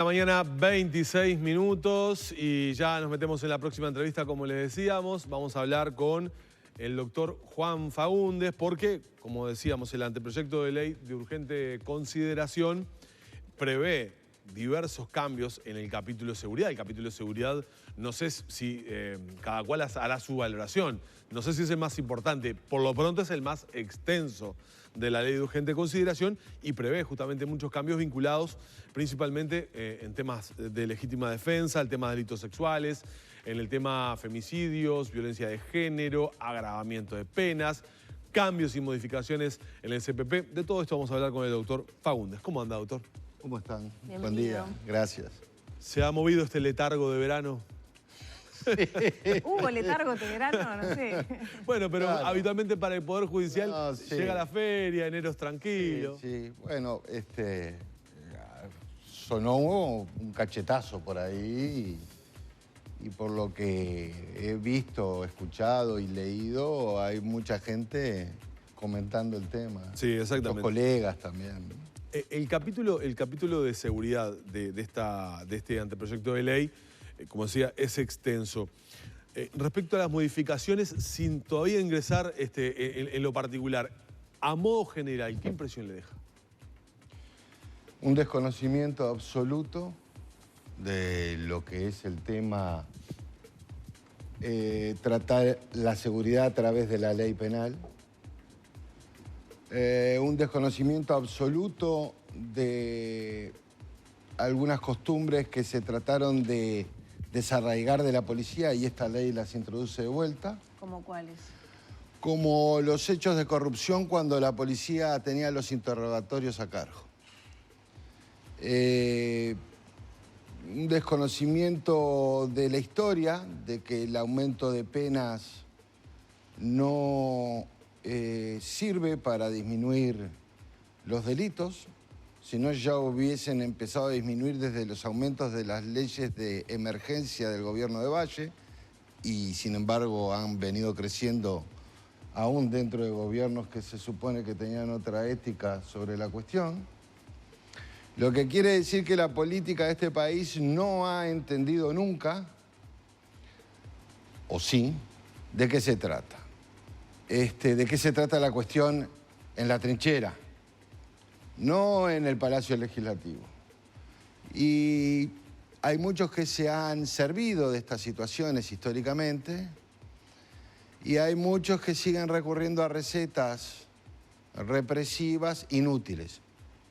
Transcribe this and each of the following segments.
mañana, 26 minutos, y ya nos metemos en la próxima entrevista, como les decíamos. Vamos a hablar con el doctor Juan Faúndez, porque, como decíamos, el anteproyecto de ley de urgente consideración prevé diversos cambios en el capítulo de seguridad. El capítulo de seguridad, no sé si cada cual hará su valoración. No sé si es el más importante. Por lo pronto es el más extenso de la ley de urgente consideración y prevé justamente muchos cambios vinculados principalmente en temas de legítima defensa, el tema de delitos sexuales, en el tema femicidios, violencia de género, agravamiento de penas, cambios y modificaciones en el CPP. De todo esto vamos a hablar con el doctor Faúndez. ¿Cómo anda, doctor? ¿Cómo están? Bienvenido. Buen día, gracias. ¿Se ha movido este letargo de verano? ¿Hubo letargo de verano? No sé. Bueno, pero Claro. Habitualmente para el Poder Judicial Sí. llega la feria, enero es tranquilo. Sí. Bueno, sonó un cachetazo por ahí y por lo que he visto, escuchado y leído, hay mucha gente comentando el tema. Sí, exactamente. Los colegas también. El capítulo de seguridad de este anteproyecto de ley, como decía, es extenso. Respecto a las modificaciones, sin todavía ingresar en lo particular, a modo general, ¿qué impresión le deja? Un desconocimiento absoluto de lo que es el tema tratar la seguridad a través de la ley penal. Un desconocimiento absoluto de algunas costumbres que se trataron de desarraigar de la policía y esta ley las introduce de vuelta. ¿Cómo cuáles? Como los hechos de corrupción cuando la policía tenía los interrogatorios a cargo. Un desconocimiento de la historia, de que el aumento de penas no sirve para disminuir los delitos, si no ya hubiesen empezado a disminuir desde los aumentos de las leyes de emergencia del gobierno de Valle y sin embargo han venido creciendo aún dentro de gobiernos que se supone que tenían otra ética sobre la cuestión. Lo que quiere decir que la política de este país no ha entendido nunca, o sí, de qué se trata. De qué se trata la cuestión en la trinchera, no en el Palacio Legislativo. Y hay muchos que se han servido de estas situaciones históricamente y hay muchos que siguen recurriendo a recetas represivas inútiles,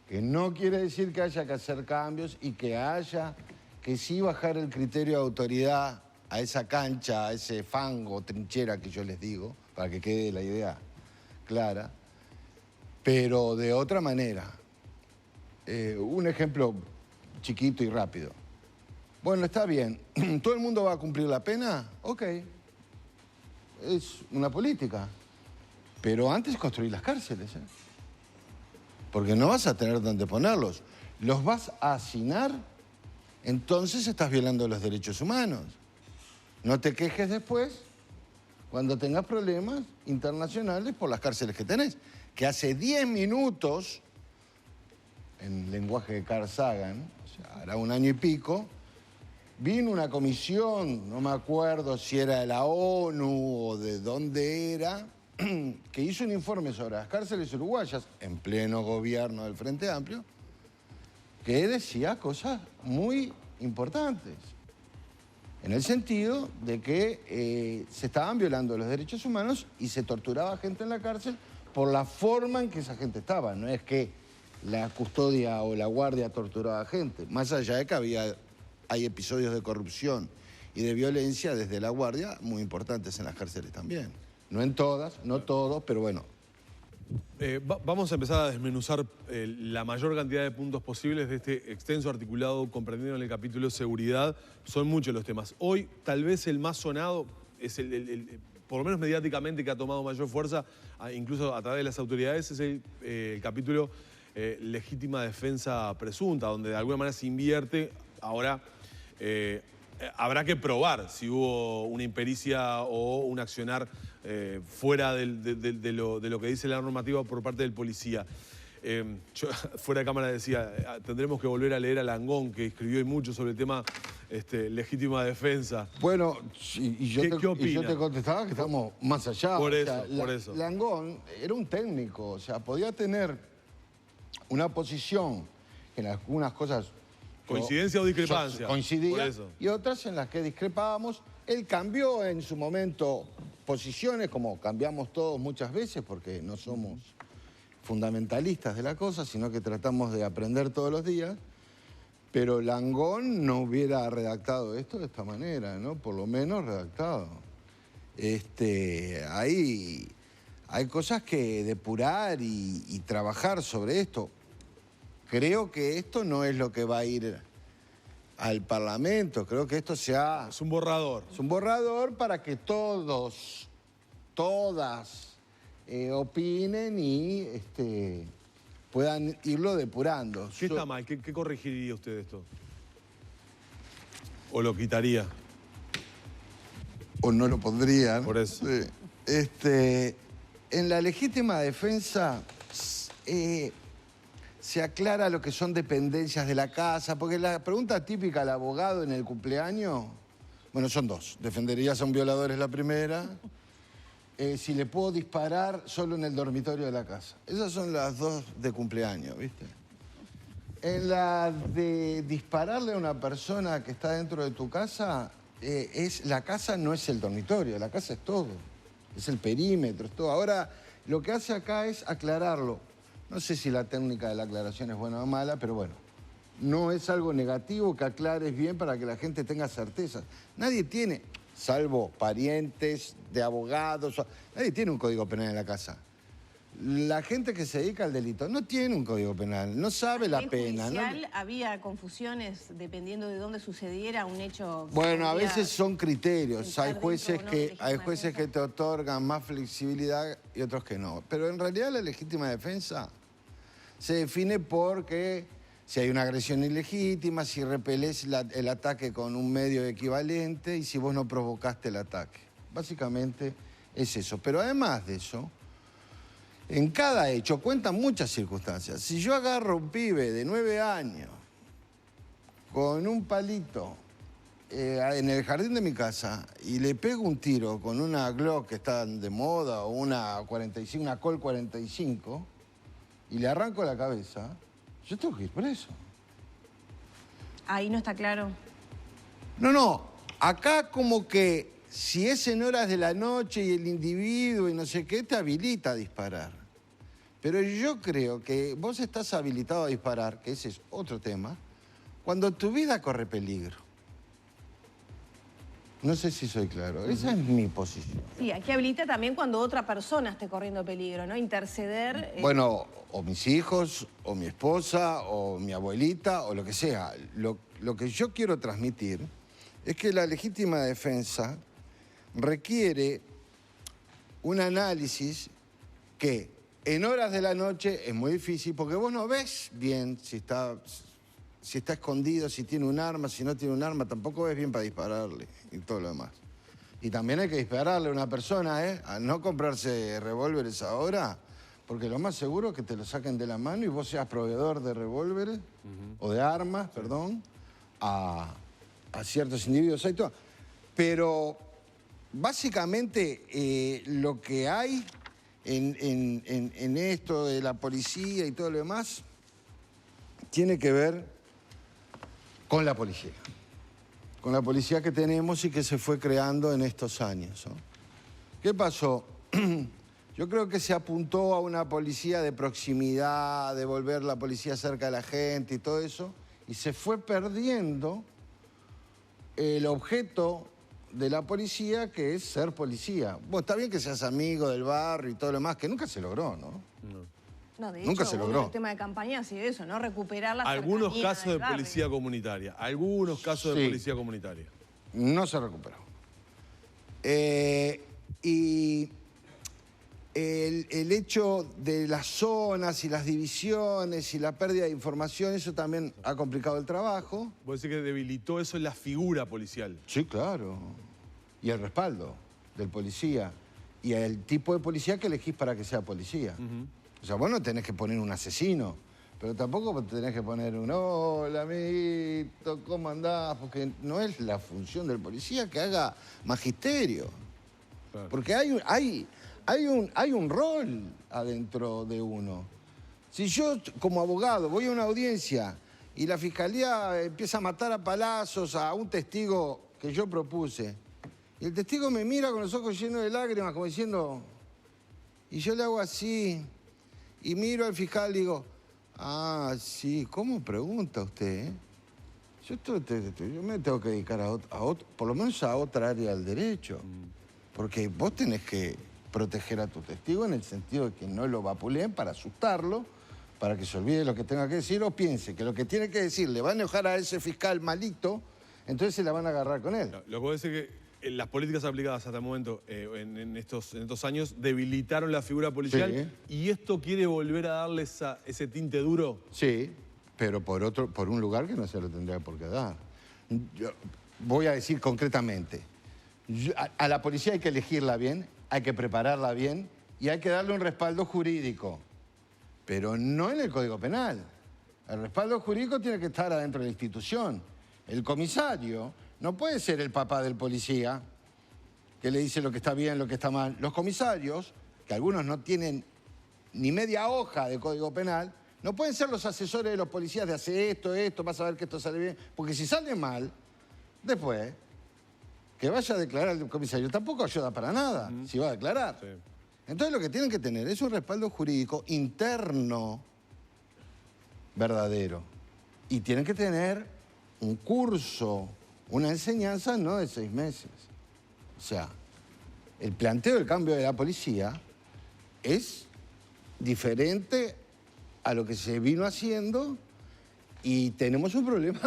que no quiere decir que haya que hacer cambios y que haya que sí bajar el criterio de autoridad a esa cancha, a ese fango, trinchera que yo les digo, para que quede la idea clara, pero de otra manera. Un ejemplo chiquito y rápido. Bueno, está bien. ¿Todo el mundo va a cumplir la pena? Ok. Es una política. Pero antes construir las cárceles, ¿eh? Porque no vas a tener dónde ponerlos. Los vas a hacinar, entonces estás violando los derechos humanos. No te quejes después cuando tengas problemas internacionales por las cárceles que tenés. Que hace 10 minutos, en lenguaje de Carl Sagan, o sea, hará un año y pico, vino una comisión, no me acuerdo si era de la ONU o de dónde era, que hizo un informe sobre las cárceles uruguayas, en pleno gobierno del Frente Amplio, que decía cosas muy importantes, en el sentido de que se estaban violando los derechos humanos y se torturaba gente en la cárcel por la forma en que esa gente estaba. No es que la custodia o la guardia torturaba gente, más allá de que hay episodios de corrupción y de violencia desde la guardia muy importantes en las cárceles también. No en todas, no todos, pero bueno. Vamos a empezar a desmenuzar la mayor cantidad de puntos posibles de este extenso articulado comprendido en el capítulo de seguridad. Son muchos los temas. Hoy, tal vez el más sonado es por lo menos mediáticamente, que ha tomado mayor fuerza, incluso a través de las autoridades, es el capítulo legítima defensa presunta, donde de alguna manera se invierte. Ahora habrá que probar si hubo una impericia o un accionar fuera de lo que dice la normativa por parte del policía. Fuera de cámara decía, tendremos que volver a leer a Langón, que escribió mucho sobre el tema legítima defensa. Bueno, y yo ¿Qué opina? y yo te contestaba que estamos más allá. Por eso, O sea, por eso. Langón era un técnico, o sea, podía tener una posición en algunas cosas... ¿Coincidencia o discrepancia? Coincidía, Por eso. y otras en las que discrepábamos. Él cambió en su momento posiciones, como cambiamos todos muchas veces, porque no somos fundamentalistas de la cosa, sino que tratamos de aprender todos los días. Pero Langón no hubiera redactado esto de esta manera, ¿no? Por lo menos redactado. Hay cosas que depurar y trabajar sobre esto. Creo que esto no es lo que va a ir al Parlamento. Creo que esto Es un borrador. es un borrador para que todas opinen y puedan irlo depurando. ¿Qué está mal? ¿Qué corregiría usted de esto? ¿O lo quitaría? O no lo pondrían. Por eso. Sí. En la legítima defensa se aclara lo que son dependencias de la casa, porque la pregunta típica al abogado en el cumpleaños, bueno, son dos. ¿Defenderías a un violador? Es la primera. Si le puedo disparar solo en el dormitorio de la casa. Esas son las dos de cumpleaños, ¿viste? En la de dispararle a una persona que está dentro de tu casa, la casa no es el dormitorio, la casa es todo. Es el perímetro, es todo. Ahora, lo que hace acá es aclararlo. No sé si la técnica de la aclaración es buena o mala, pero bueno, no es algo negativo que aclares bien para que la gente tenga certeza. Nadie tiene, salvo parientes de abogados, nadie tiene un código penal en la casa. La gente que se dedica al delito no tiene un código penal, no sabe la pena. Judicial, había confusiones dependiendo de dónde sucediera un hecho. Bueno, a veces son criterios. Hay entrar jueces dentro o no de que legítima te otorgan más flexibilidad y otros que no. Pero en realidad la legítima defensa se define porque si hay una agresión ilegítima, si repelés el ataque con un medio equivalente y si vos no provocaste el ataque. Básicamente es eso. Pero además de eso, en cada hecho cuentan muchas circunstancias. Si yo agarro un pibe de 9 años con un palito en el jardín de mi casa y le pego un tiro con una Glock que está de moda o una 45, una Colt 45 y le arranco la cabeza, yo tengo que ir preso. Ahí no está claro. No. Acá como que si es en horas de la noche y el individuo y no sé qué, te habilita a disparar. Pero yo creo que vos estás habilitado a disparar, que ese es otro tema, cuando tu vida corre peligro. No sé si soy claro. Esa es mi posición. Sí, aquí habilita también cuando otra persona esté corriendo peligro, ¿no? Interceder. Bueno, o mis hijos, o mi esposa, o mi abuelita, o lo que sea. Lo que yo quiero transmitir es que la legítima defensa requiere un análisis que en horas de la noche es muy difícil porque vos no ves bien si está escondido, si tiene un arma, si no tiene un arma, tampoco ves bien para dispararle y todo lo demás. Y también hay que dispararle a una persona, a no comprarse revólveres ahora, porque lo más seguro es que te lo saquen de la mano y vos seas proveedor de revólveres, o de armas, perdón, a ciertos individuos. Pero básicamente lo que hay en esto de la policía y todo lo demás tiene que ver con la policía. Con la policía que tenemos y que se fue creando en estos años, ¿no? ¿Qué pasó? Yo creo que se apuntó a una policía de proximidad, de volver la policía cerca de la gente y todo eso, y se fue perdiendo el objeto de la policía, que es ser policía. Bueno, está bien que seas amigo del barrio y todo lo demás, que nunca se logró, ¿no? No, de Nunca hecho, se uno logró. del tema de campaña ha sido eso, ¿no? Recuperar la Algunos cercanía casos del de barrio. policía comunitaria. Algunos casos de Sí. policía comunitaria. No se recuperó. Y el hecho de las zonas y las divisiones y la pérdida de información, eso también ha complicado el trabajo. ¿Vos decís que debilitó eso en la figura policial? Sí, claro. Y el respaldo del policía. Y el tipo de policía que elegís para que sea policía. O sea, vos no tenés que poner un asesino, pero tampoco tenés que poner un hola, amiguito, ¿cómo andás? Porque no es la función del policía que haga magisterio. Claro. Porque hay un rol adentro de uno. Si yo, como abogado, voy a una audiencia y la fiscalía empieza a matar a palazos a un testigo que yo propuse, y el testigo me mira con los ojos llenos de lágrimas, como diciendo... Y yo le hago así, y miro al fiscal y digo, ah, sí, ¿cómo pregunta usted? Yo me tengo que dedicar a otro, por lo menos a otra área del derecho. Porque vos tenés que proteger a tu testigo en el sentido de que no lo vapuleen para asustarlo, para que se olvide lo que tenga que decir o piense que lo que tiene que decir le va a enojar a ese fiscal malito, entonces se la van a agarrar con él. Lo que voy a decir es que las políticas aplicadas hasta el momento, en estos años, debilitaron la figura policial. Sí. ¿Y esto quiere volver a darle ese tinte duro? Sí, pero por un lugar que no se lo tendría por qué dar. Yo voy a decir concretamente, a la policía hay que elegirla bien, hay que prepararla bien y hay que darle un respaldo jurídico, pero no en el Código Penal. El respaldo jurídico tiene que estar adentro de la institución. El comisario no puede ser el papá del policía que le dice lo que está bien, lo que está mal. Los comisarios, que algunos no tienen ni media hoja de Código Penal, no pueden ser los asesores de los policías de hacer esto, vas a ver que esto sale bien. Porque si sale mal, después, que vaya a declarar el comisario tampoco ayuda para nada, si va a declarar. Sí. Entonces lo que tienen que tener es un respaldo jurídico interno verdadero. Y tienen que tener un curso, una enseñanza no de 6 meses. O sea, el planteo del cambio de la policía es diferente a lo que se vino haciendo y tenemos un problema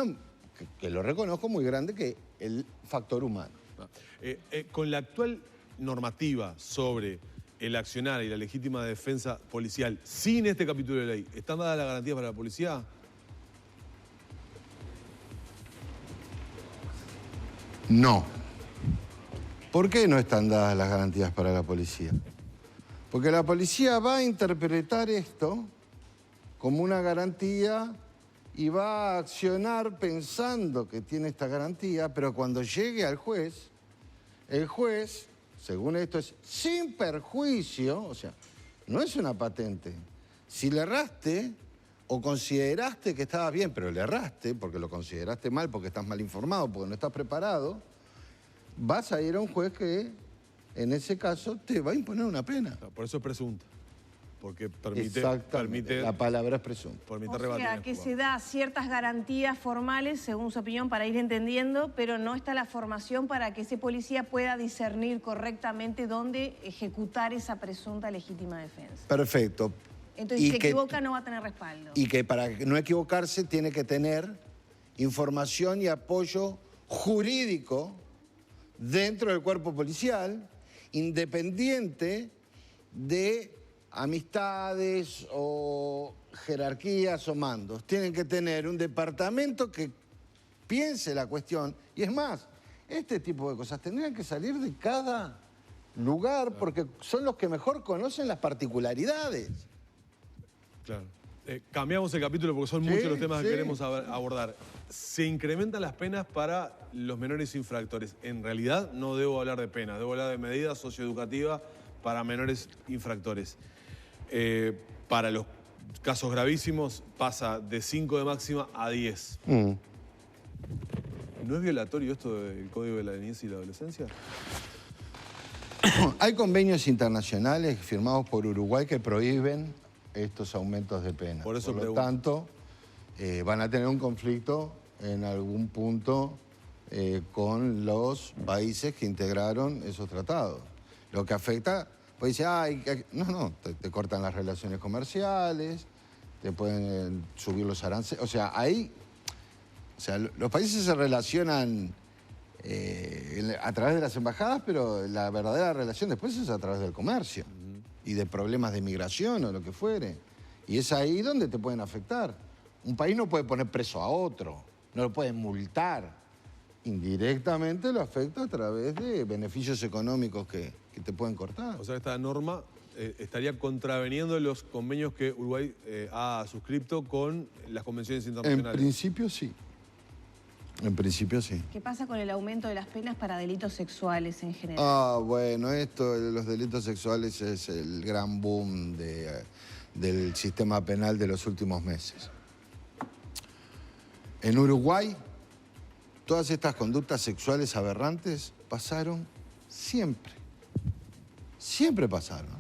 que lo reconozco muy grande, que es el factor humano. Con la actual normativa sobre el accionar y la legítima defensa policial, sin este capítulo de ley, ¿están dadas las garantías para la policía? No. ¿Por qué no están dadas las garantías para la policía? Porque la policía va a interpretar esto como una garantía y va a accionar pensando que tiene esta garantía, pero cuando llegue al juez, el juez, según esto, es sin perjuicio, o sea, no es una patente. Si le erraste o consideraste que estabas bien, pero le erraste porque lo consideraste mal, porque estás mal informado, porque no estás preparado, vas a ir a un juez que, en ese caso, te va a imponer una pena. Por eso es presunta. Porque permite... Exactamente, la palabra es presunta. Permite O rebatir sea, en que juzgado. se da ciertas garantías formales, según su opinión, para ir entendiendo, pero no está la formación para que ese policía pueda discernir correctamente dónde ejecutar esa presunta legítima defensa. Perfecto. Entonces, si se equivoca, no va a tener respaldo. Y que para no equivocarse tiene que tener información y apoyo jurídico dentro del cuerpo policial, independiente de amistades o jerarquías o mandos. Tienen que tener un departamento que piense la cuestión. Y es más, este tipo de cosas tendrían que salir de cada lugar porque son los que mejor conocen las particularidades. Claro. Cambiamos el capítulo porque son muchos los temas que queremos abordar. Se incrementan las penas para los menores infractores. En realidad no debo hablar de penas, debo hablar de medidas socioeducativas para menores infractores. Para los casos gravísimos pasa de 5 de máxima a 10. ¿No es violatorio esto del Código de la Niñez y la Adolescencia? Hay convenios internacionales firmados por Uruguay que prohíben estos aumentos de pena. Por eso lo tanto, van a tener un conflicto en algún punto con los países que integraron esos tratados. Lo que afecta, pues dice, te cortan las relaciones comerciales, te pueden subir los aranceles. O sea, los países se relacionan a través de las embajadas, pero la verdadera relación después es a través del comercio y de problemas de migración o lo que fuere. Y es ahí donde te pueden afectar. Un país no puede poner preso a otro, no lo puede multar. Indirectamente lo afecta a través de beneficios económicos que te pueden cortar. O sea, esta norma estaría contraveniendo los convenios que Uruguay ha suscrito con las convenciones En internacionales. principio sí. En principio sí. ¿Qué pasa con el aumento de las penas para delitos sexuales en general? Ah, bueno, esto de los delitos sexuales es el gran boom del sistema penal de los últimos meses. En Uruguay, todas estas conductas sexuales aberrantes pasaron siempre. Siempre pasaron.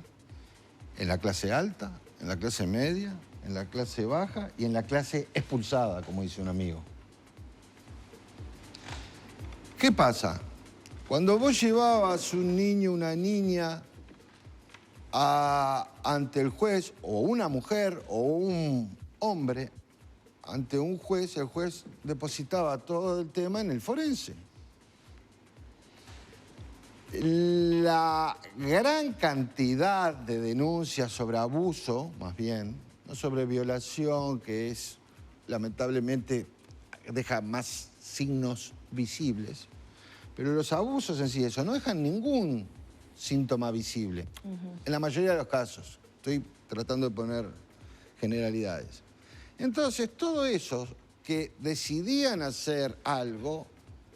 En la clase alta, en la clase media, en la clase baja y en la clase expulsada, como dice un amigo. ¿Qué pasa? Cuando vos llevabas un niño, una niña ante el juez, o una mujer, o un hombre, ante un juez, el juez depositaba todo el tema en el forense. La gran cantidad de denuncias sobre abuso, más bien, no sobre violación, que es, lamentablemente, deja más signos visibles, pero los abusos en sí, eso, no dejan ningún síntoma visible. En la mayoría de los casos. Estoy tratando de poner generalidades. Entonces, todos esos que decidían hacer algo,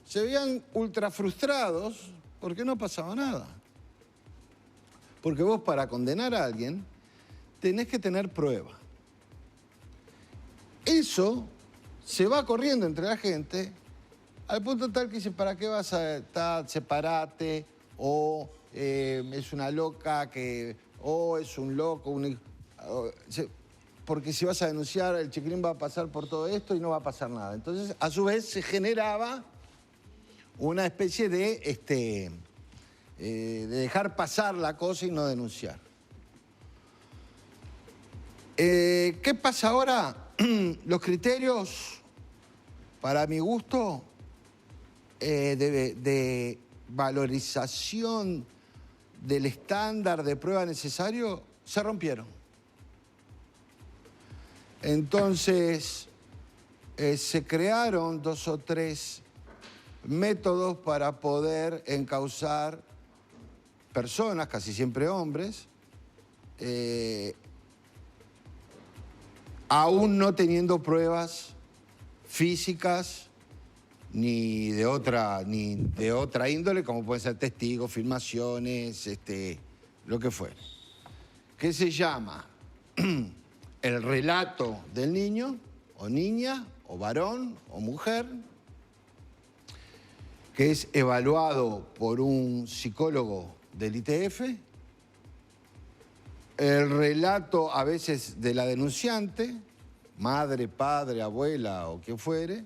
se veían ultra frustrados porque no pasaba nada. Porque vos, para condenar a alguien, tenés que tener prueba. Eso se va corriendo entre la gente al punto tal que dice, ¿para qué vas a estar? Separate, o es una loca, o es un loco, porque si vas a denunciar, el chiquilín va a pasar por todo esto y no va a pasar nada. Entonces, a su vez, se generaba una especie de dejar pasar la cosa y no denunciar. ¿Qué pasa ahora? Los criterios, para mi gusto, de valorización del estándar de prueba necesario se rompieron. Entonces, se crearon 2 o 3 métodos para poder encausar personas, casi siempre hombres, aún no teniendo pruebas físicas ni de otra índole, como pueden ser testigos, filmaciones, lo que fuere. ¿Qué se llama? El relato del niño, o niña, o varón, o mujer, que es evaluado por un psicólogo del ITF, el relato a veces de la denunciante, madre, padre, abuela o quien fuere,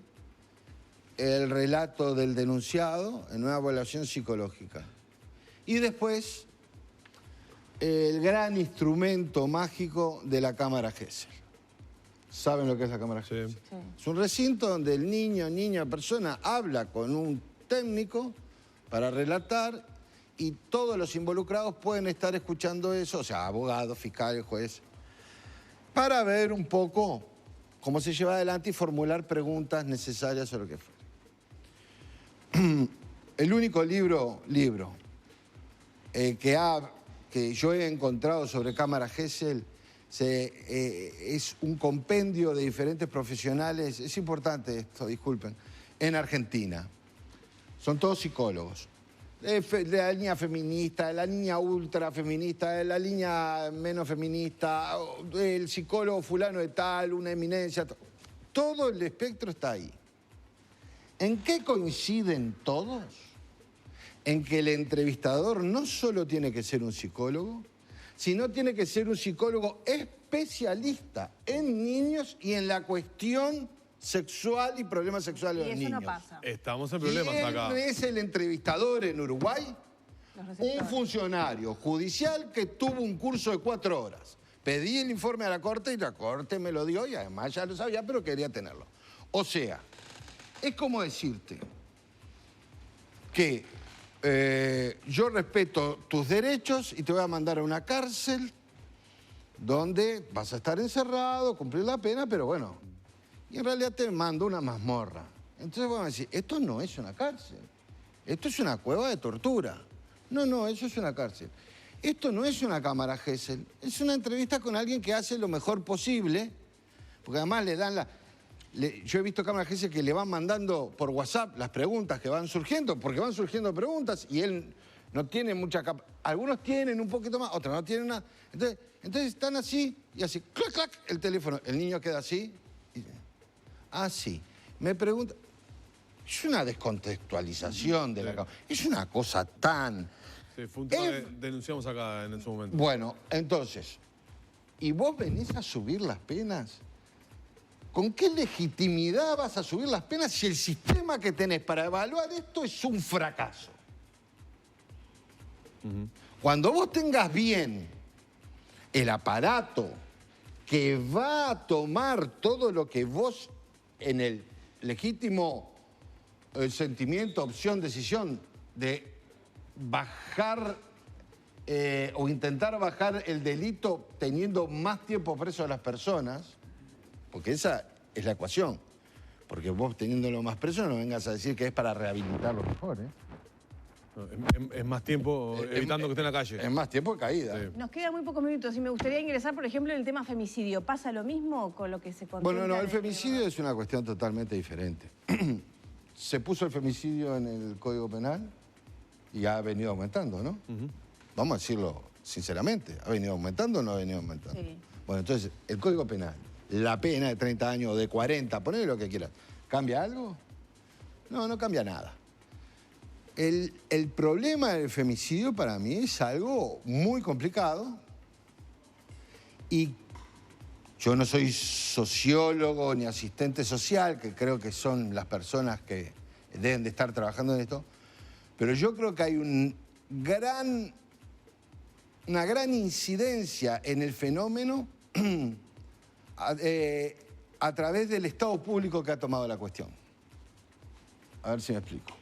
el relato del denunciado en una evaluación psicológica. Y después, el gran instrumento mágico de la cámara Gesell. ¿Saben lo que es la cámara Gesell? Sí. Sí. Es un recinto donde el niño, niña, persona habla con un técnico para relatar y todos los involucrados pueden estar escuchando eso, o sea, abogados, fiscales, juez, para ver un poco cómo se lleva adelante y formular preguntas necesarias o lo que fuera. El único libro que yo he encontrado sobre cámara Gesell es un compendio de diferentes profesionales, es importante esto, disculpen, en Argentina. Son todos psicólogos. De la línea feminista, de la línea ultra feminista, de la línea menos feminista, el psicólogo fulano de tal, una eminencia. Todo el espectro está ahí. ¿En qué coinciden todos? En que el entrevistador no solo tiene que ser un psicólogo, sino tiene que ser un psicólogo especialista en niños y en la cuestión sexual y problemas sexuales de los niños. Y eso no pasa. Estamos en problemas acá. ¿Quién es el entrevistador en Uruguay? Un funcionario judicial que tuvo un curso de 4 horas. Pedí el informe a la Corte y la Corte me lo dio y además ya lo sabía, pero quería tenerlo. O sea, es como decirte que yo respeto tus derechos y te voy a mandar a una cárcel donde vas a estar encerrado, cumplir la pena, pero bueno, y en realidad te mando una mazmorra. Entonces vamos a decir, esto no es una cárcel, esto es una cueva de tortura. No, eso es una cárcel. Esto no es una cámara Gesell, es una entrevista con alguien que hace lo mejor posible, porque además le dan yo he visto cámaras Gesell que le van mandando por WhatsApp las preguntas que van surgiendo, porque van surgiendo preguntas y él no tiene mucha capacidad. Algunos tienen un poquito más, otros no tienen nada. Entonces están así y así, clac, clac, el teléfono. El niño queda así. Así. Me pregunta. Es una descontextualización de la cámara. Es una cosa tan... Sí, fue un tema que denunciamos acá en su momento. Bueno, entonces, ¿y vos venís a subir las penas? ¿Con qué legitimidad vas a subir las penas si el sistema que tenés para evaluar esto es un fracaso? Cuando vos tengas bien el aparato que va a tomar todo lo que vos en el legítimo sentimiento, opción, decisión de bajar o intentar bajar el delito teniendo más tiempo preso a las personas, porque esa es la ecuación. Porque vos teniéndolo más preso no vengas a decir que es para rehabilitarlo mejor, ¿eh? Es más tiempo evitando que esté en la calle. Es más tiempo de caída. Sí. Nos quedan muy pocos minutos y me gustaría ingresar, por ejemplo, en el tema femicidio. ¿Pasa lo mismo con lo que se contempla? Bueno, no, el femicidio es una cuestión totalmente diferente. Se puso el femicidio en el Código Penal y ha venido aumentando, ¿no? Vamos a decirlo sinceramente. ¿Ha venido aumentando o no ha venido aumentando? Sí. Bueno, entonces, el Código Penal, la pena de 30 años o de 40, ponele lo que quieras. ¿Cambia algo? No, no cambia nada. El problema del femicidio para mí es algo muy complicado y yo no soy sociólogo ni asistente social, que creo que son las personas que deben de estar trabajando en esto, pero yo creo que hay una gran incidencia en el fenómeno a través del Estado público que ha tomado la cuestión. A ver si me explico.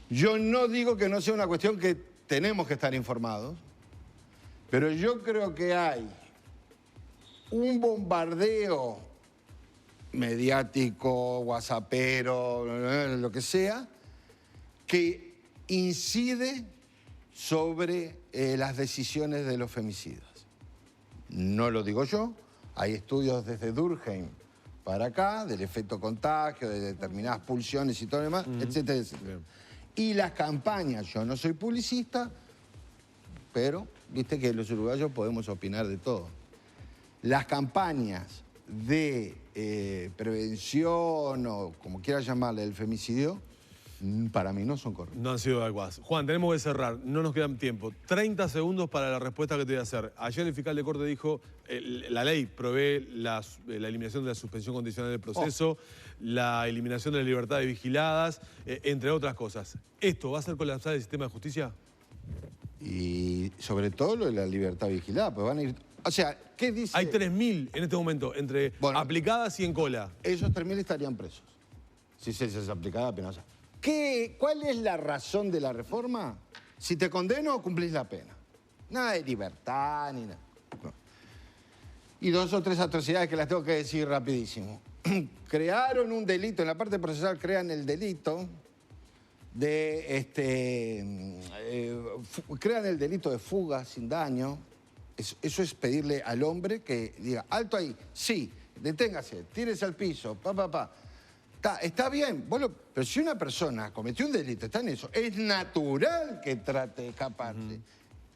Yo no digo que no sea una cuestión que tenemos que estar informados, pero yo creo que hay un bombardeo mediático, whatsappero, lo que sea, que incide sobre las decisiones de los femicidas. No lo digo yo, hay estudios desde Durkheim para acá, del efecto contagio, de determinadas pulsiones y todo lo demás, etcétera, etcétera. Bien. Y las campañas, yo no soy publicista, pero viste que los uruguayos podemos opinar de todo. Las campañas de prevención o como quieras llamarle el femicidio, para mí no son correctas. No han sido adecuadas. Juan, tenemos que cerrar, no nos quedan tiempo. 30 segundos para la respuesta que te voy a hacer. Ayer el fiscal de Corte dijo, la ley provee la eliminación de la suspensión condicional del proceso, la eliminación de las libertades vigiladas, entre otras cosas. ¿Esto va a hacer colapsar el sistema de justicia? Y sobre todo lo de la libertad vigilada, pues van a ir... O sea, ¿qué dice? Hay 3.000 en este momento, entre aplicadas y en cola. Esos 3.000 estarían presos, si se les aplicara la pena. O sea, ¿cuál es la razón de la reforma? Si te condeno, cumplís la pena. Nada de libertad ni nada. No. Y 2 o 3 atrocidades que las tengo que decir rapidísimo. Crearon un delito, en la parte procesal crean el delito de crean el delito de fuga sin daño. Eso es pedirle al hombre que diga, alto ahí, sí, deténgase, tírese al piso, Está bien, pero si una persona cometió un delito, está en eso, es natural que trate de escaparse.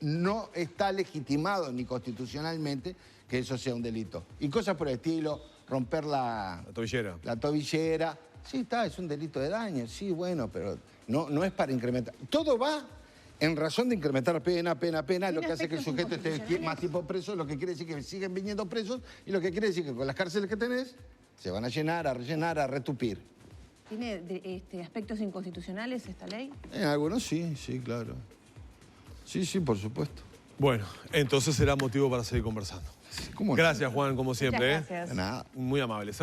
No está legitimado ni constitucionalmente que eso sea un delito. Y cosas por el estilo, romper la tobillera. La tobillera, sí, es un delito de daño, sí, bueno, pero no es para incrementar. Todo va en razón de incrementar pena, lo que hace que el sujeto esté más tiempo preso, lo que quiere decir que siguen viniendo presos y lo que quiere decir que con las cárceles que tenés, se van a llenar, a rellenar, a retupir. ¿Tiene aspectos inconstitucionales esta ley? En algunos sí, claro. Sí, por supuesto. Bueno, entonces será motivo para seguir conversando. Sí, ¿cómo no? Gracias, Juan, como siempre. Muchas gracias. De nada. Muy amable.